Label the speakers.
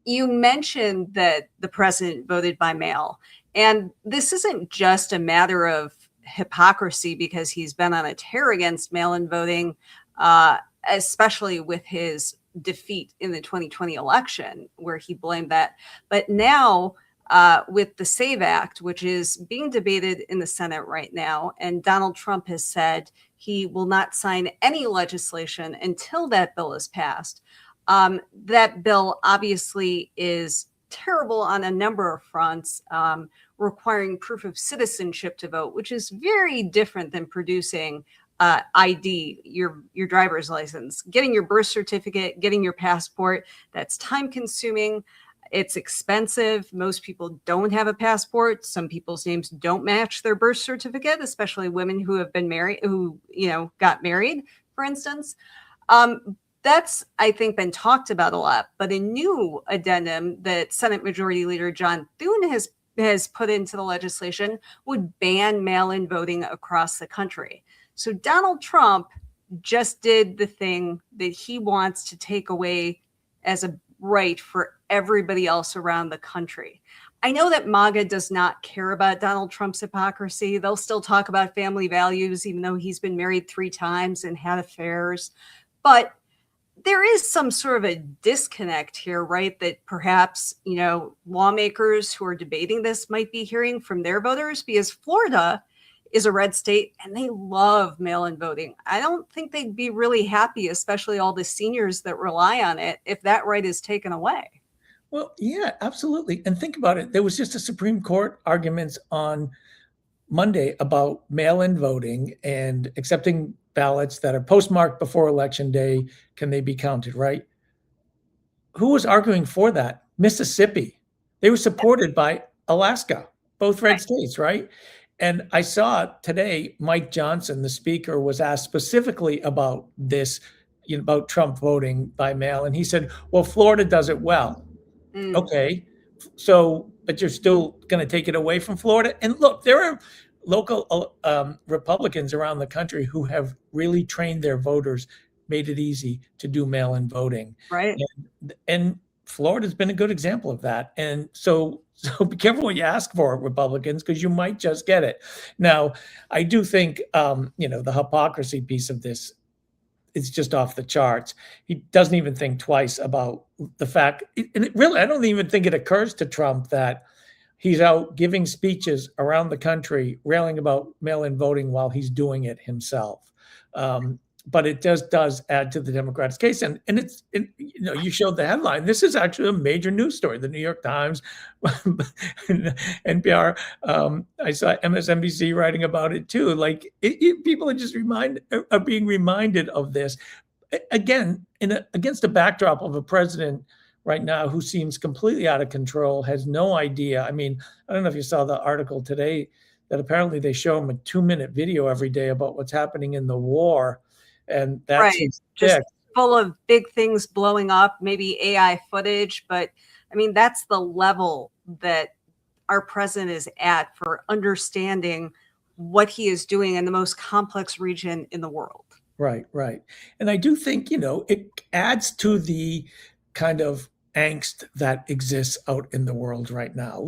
Speaker 1: You mentioned that the president voted by mail, and this isn't just a matter of hypocrisy because he's been on a tear against mail-in voting, especially with his defeat in the 2020 election, where he blamed that. But now, with the SAVE Act, which is being debated in the Senate right now, and Donald Trump has said he will not sign any legislation until that bill is passed. That bill obviously is terrible on a number of fronts, requiring proof of citizenship to vote, which is very different than producing ID, your driver's license, getting your birth certificate, getting your passport. That's time consuming. It's expensive. Most people don't have a passport. Some people's names don't match their birth certificate, especially women who have been married, who, got married, for instance. That's, I think, been talked about a lot. But a new addendum that Senate Majority Leader John Thune has put into the legislation would ban mail-in voting across the country. So Donald Trump just did the thing that he wants to take away as a right for everybody else around the country. I know that MAGA does not care about Donald Trump's hypocrisy. They'll still talk about family values, even though he's been married 3 times and had affairs. But there is some sort of a disconnect here, right? That perhaps, lawmakers who are debating this might be hearing from their voters, because Florida is a red state and they love mail-in voting. I don't think they'd be really happy, especially all the seniors that rely on it, if that right is taken away.
Speaker 2: Well, yeah, absolutely. And think about it. There was just a Supreme Court arguments on Monday about mail-in voting and accepting ballots that are postmarked before Election Day. Can they be counted, right? Who was arguing for that? Mississippi. They were supported by Alaska, both red states, right? And I saw today, Mike Johnson, the speaker, was asked specifically about this, about Trump voting by mail. And he said, well, Florida does it well. Okay. So, but you're still going to take it away from Florida? And look, there are local Republicans around the country who have really trained their voters, made it easy to do mail-in voting.
Speaker 1: Right.
Speaker 2: And Florida's been a good example of that. And so be careful what you ask for, Republicans, because you might just get it. Now, I do think, the hypocrisy piece of this is just off the charts. He doesn't even think twice about the fact, and I don't even think it occurs to Trump that he's out giving speeches around the country railing about mail-in voting while he's doing it himself. But it does add to the Democrats' case. And you showed the headline. This is actually a major news story. The New York Times, NPR, I saw MSNBC writing about it too. Like people are just being reminded of this. Again, against a backdrop of a president right now who seems completely out of control, has no idea. I mean, I don't know if you saw the article today that apparently they show him a 2-minute video every day about what's happening in the war. And that's
Speaker 1: right. Just full of big things blowing up, maybe AI footage. But I mean, that's the level that our president is at for understanding what he is doing in the most complex region in the world.
Speaker 2: Right. And I do think, it adds to the kind of angst that exists out in the world right now.